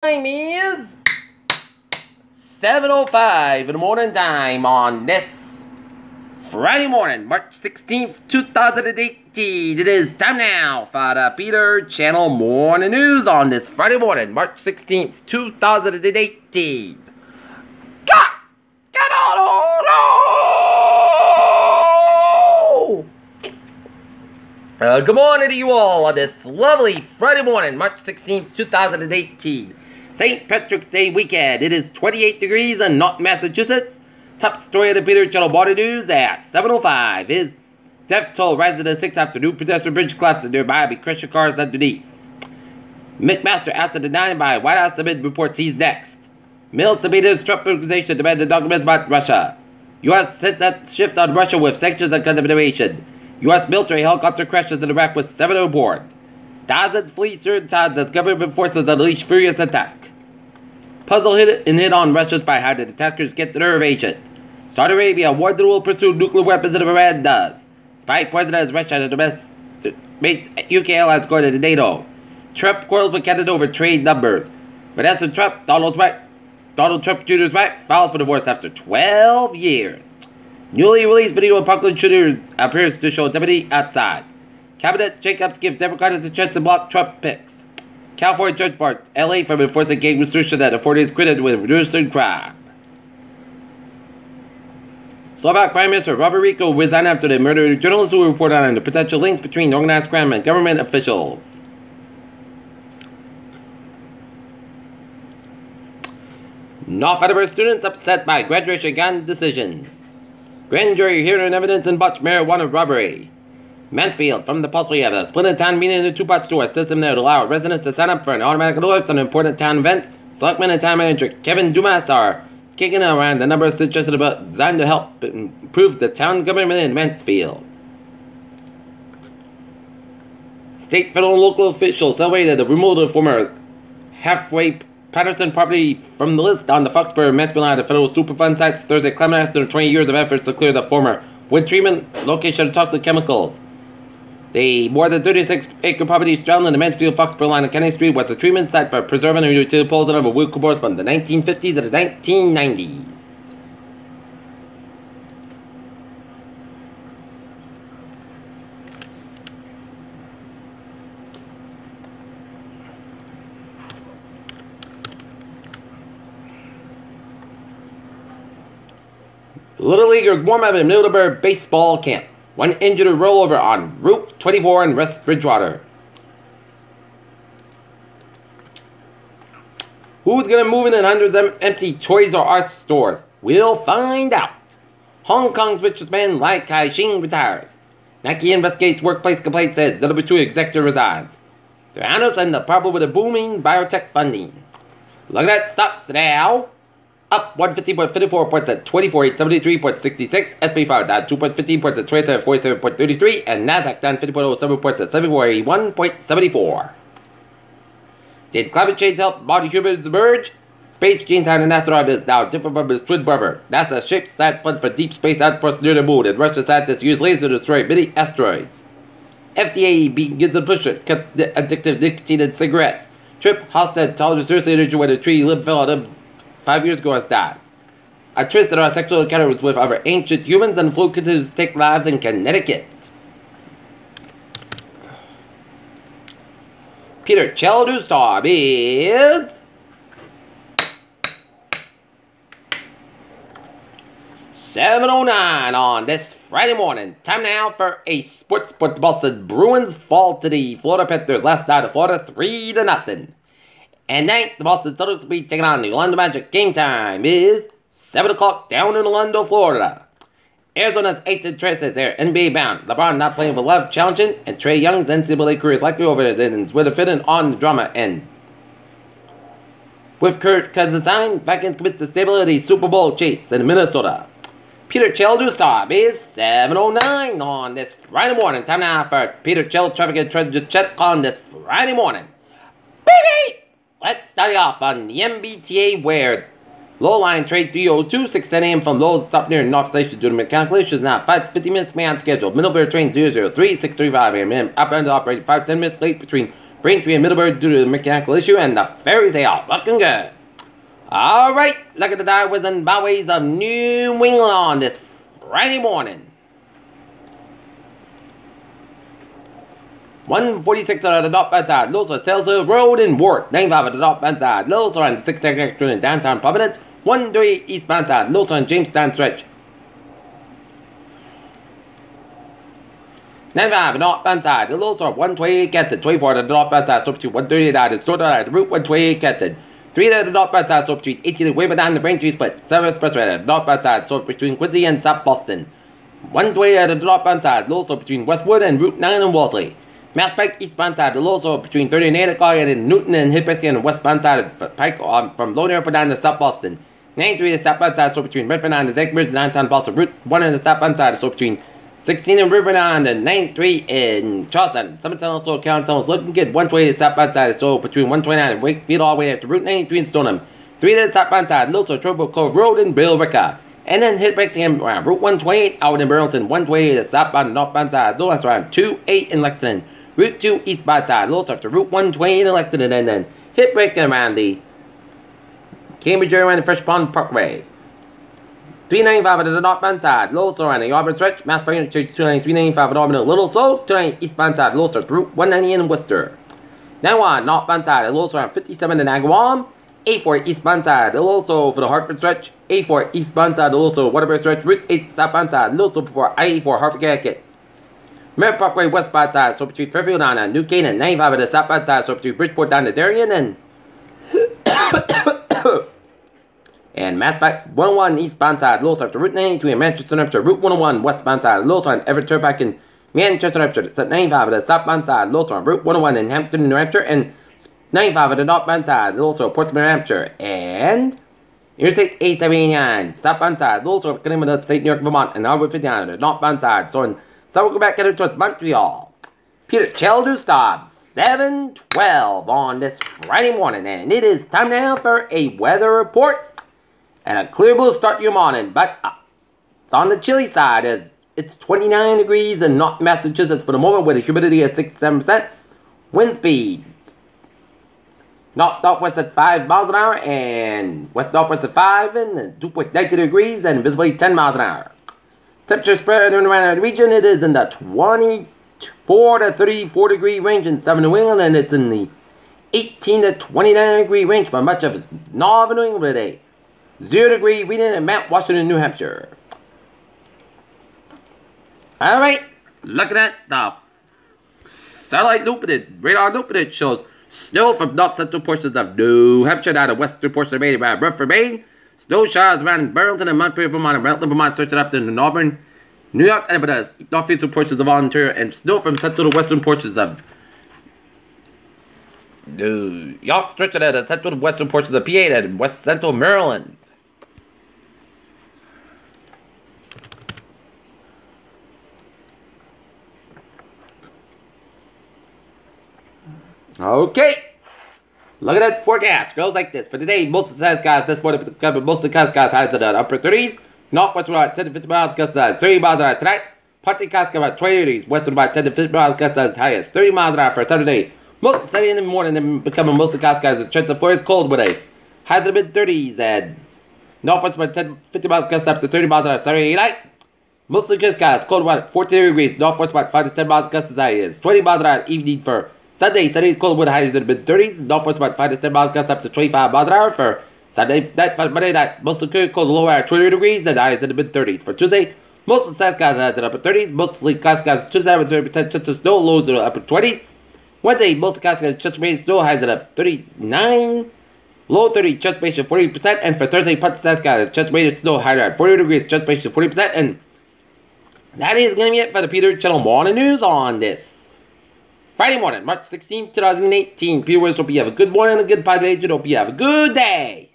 Time is 7:05 in the morning time on this Friday morning, March 16th, 2018. It is time now for the Peter Channel Morning News on this Friday morning, March 16th, 2018. Good morning to you all on this lovely Friday morning, March 16th, 2018. St. Patrick's Day weekend. It is 28 degrees in North Massachusetts. Top story of the Peter Channel Morning News at 7:05 is death toll rises to 6 after new pedestrian bridge collapses nearby by crushing cars underneath. McMaster asked to deny by White House amid reports he's next. Mills subpoenas Trump organization demanded documents about Russia. U.S. sent a shift on Russia with sanctions and condemnation. U.S. military helicopter crashes in Iraq with 7 on board. Thousands flee certain towns as government forces unleash furious attack. Puzzle hit on Russia's spy. How did attackers get the nerve agent? Saudi Arabia, war that will pursue nuclear weapons if Iran does. Spy poisoned as Russia and domesticates UK allies going to NATO. Trump quarrels with Canada over trade numbers. Vanessa Trump, Donald Trump Jr.'s wife, files for divorce after 12 years. Newly released video of Parkland shooter appears to show deputy outside. Cabinet Jacobs give Democrats a chance to block Trump picks. California judge bars LA from enforcing gang restriction that authorities credited with reducing crime. Slovak Prime Minister Robert Fico resigned after the murder of journalists who reported on the potential links between organized crime and government officials. North Edinburgh students upset by graduation gown decision. Grand jury hearing evidence in botched marijuana robbery. Mansfield, from the Pulse, we have a split town meeting in a two-part store system that would allow residents to sign up for an automatic alert on important town events. Selectman and town manager Kevin Dumas are kicking around the number of suggested about designed to help improve the town government in Mansfield. State, federal, and local officials celebrated the removal of the former halfway Patterson property from the list on the Foxborough Mansfield line of federal Superfund sites Thursday, claiming after 20 years of efforts to clear the former wood treatment location of toxic chemicals. The more than 36-acre property straddling the Mansfield-Foxborough line of Kennedy Street was a treatment site for preserving and utility poles and other wood components from the 1950s and the 1990s. Little Leaguers warm up in Middleburg baseball camp. One injured rollover on Route 24 in West Bridgewater. Who's going to move in hundreds of empty Toys R Us stores? We'll find out. Hong Kong's richest man, Lai Kai-shing, retires. Nike investigates workplace complaint, says the number 2 executive resigns. The analysts and the problem with the booming biotech funding. Look at that stocks now. Up 150.54 points at 24,873.66. SP 5 down 2.15 points at 2747.33. And NASDAQ down 50.07 points at 7481.74. Did climate change help body humans emerge? Space Gene's had an asteroid is now different from his twin brother. NASA shapes that fund for deep space outposts near the moon. And Russian scientists use lasers to destroy many asteroids. FDA begins a push to cut the addictive nicotine in cigarettes. Trip Hosted told seriously injured when a tree limb fell on him 5 years ago has died. A twist that our sexual encounters with other ancient humans and flu continues to take lives in Connecticut. Peter Channel News Time is 7:09 on this Friday morning. Time now for a sports report. The Boston Bruins fall to the Florida Panthers last night of Florida 3-0. And tonight, the Boston Celtics will be taking on the Orlando Magic. Game time is 7 o'clock down in Orlando, Florida. Arizona's 8th Traces there, NBA bound. LeBron not playing with love, challenging, and Trae Young's NCAA career is likely over with a fitting on the drama end. With Kirk Cousins signed, Vikings commit to stability Super Bowl chase in Minnesota. Peter Chell News Time is 7:09 on this Friday morning. Time now for Peter Chell Traffic and Treasure Check on this Friday morning. Baby! Let's start off on the MBTA where low line trade 302, 6:10 a.m. from Lowell stop near North Station due to mechanical issues. Now 50 minutes behind schedule. Middlebury train 003, 6:35 a.m. Up and operating 5-10 minutes late between Braintree and Middleburg due to the mechanical issue, and the ferries they are looking good. Alright, look at the highways and byways of New England on this Friday morning. 146 on the northbound side, Lewis on Sales Hill Road in Warwick. 95 on the northbound side, Lewis on 6th Extra in downtown Providence. 138 eastbound side, Lewis on Jamestown Stretch. 95 northbound side, the Lewis on 128 Kenton. 24 on the northbound side, so between 138 and sort of Route 128 Kenton. 3 on the northbound side, so between 18 way down the Braintree split. 7 expressway on the northbound side, so between Quincy and South Boston. 120 on the northbound side, Lewis between Westwood and Route 9 and Wolseley. Mass Pike eastbound side, the Lewis between 30 and 8 o'clock, and Newton and Hillcrest on the westbound side of Pike from Lone Airport down to South Boston. 93 to the southbound side, so between Redford and Zach Bridge, downtown Boston. Route 1 on the southbound side, so between 16 and River and 93 in Charleston. Summit Tunnel, so County Tunnel, looking good. 120 to the southbound side, so between 129 and Wakefield all the way up to Route 93 in Stoneham. 3 to the southbound side, Lewis Turbo Cove Road in Billerica. And then hit back to him around Route 128 out in Burlington. 128 to the southbound and northbound side, Lewis around 28 in Lexington. Route 2 eastbound side, Lewis after Route 128 in Lexington, and then hit breaking around the Cambridge area and the Fresh Pond Parkway. 395 to the northbound side, Lewis around the Auburn Stretch, Mass Pike Interchange 395 at Auburn and Little Seoul, 290 eastbound side, Lewis after Route 190 in Worcester. 91 northbound side, Lewis around 57 in Agawam, 84 eastbound side, Lewis for the Hartford Stretch, 84 eastbound side, Lewis Waterbury Stretch, Route 8 southbound side, Lewis before I-84 Hartford Connecticut. Merritt Parkway westbound side, so between Fairfield down to New Canaan. 95 at the southbound side, so between Bridgeport down to Darien and and Mass Pike 101 eastbound side, Lewis after Route 92 in Manchester, New Hampshire. Route 101 westbound side, Lewis on Everett Turnpike in Manchester, New Hampshire. 95 at the southbound side, Lewis on Route 101 in Hampton, New Hampshire, and 95 at the northbound side, Lewis on Portsmouth, New Hampshire, and Interstate A79 southbound side, Lewis on Connecticut, Upstate New York, Vermont, and Harvard 59 at the northbound side. So we'll go back towards Montreal. Peter Cheldu stops 7:12 on this Friday morning, and it is time now for a weather report and a clear blue start to your morning. But it's on the chilly side as it's 29 degrees in North Massachusetts for the moment with a humidity of 67%. Wind speed north-northwest at 5 miles an hour and west-northwest at 5 and dew point 90 degrees and visibility 10 miles an hour. Temperature spread around the region, it is in the 24 to 34 degree range in southern New England, and it's in the 18 to 29 degree range for much of northern New England today. 0 degree reading in Mount Washington, New Hampshire. Alright, looking at the satellite loop, the radar loop, it shows snow from north central portions of New Hampshire down to western portion of Maine around Rutherford, Maine. Snow showers around Burlington and Montpelier, Vermont, and Rutland, Vermont, stretching up to the northern New York and the northeastern portions of Ontario, and snow from central to western portions of New York, stretching at the central to western portions of PA and west central Maryland. Okay. Look at that forecast. Goes like this. For today, most of the skies this morning, most of the skies highs at the upper 30s. Northwest about 10 to 50 miles, gust size 30 miles an hour tonight. Partly skies about 20 degrees. West about 10 to 50 miles, gust size high as 30 miles an hour for Saturday. Most sunny in the morning, then becoming most of the skies. A chance of flurries cold with a highs in the mid 30s. And northwest about 10 to 50 miles, gust up to 30 miles an hour Saturday night. Mostly clear skies, cold about 14 degrees. Northwest about 5 to 10 miles, gust as high as 20 miles an hour evening for Sunday cold with highs in the mid-30s. Northwest about 5 to 10 miles, gusts up to 25 miles an hour for Sunday night. For Monday night, mostly clear, cold, low air 20 degrees, and highs in the mid-30s. For Tuesday, most of the sun skies highs in the upper 30s. Mostly clear skies Tuesday with 30% chance of snow, lows in the upper 20s. Wednesday, most of the skies chance of rain, snow, highs in the 39, low 30, chance of 40%. And for Thursday, part of the sun skies chance of rain, snow, higher at 40 degrees, chance of 40%. And that is going to be it for the Peter Channel Morning News on this Friday morning, March 16, 2018. Peter Willis, hope you have a good morning and a good positive day. Hope you have a good day.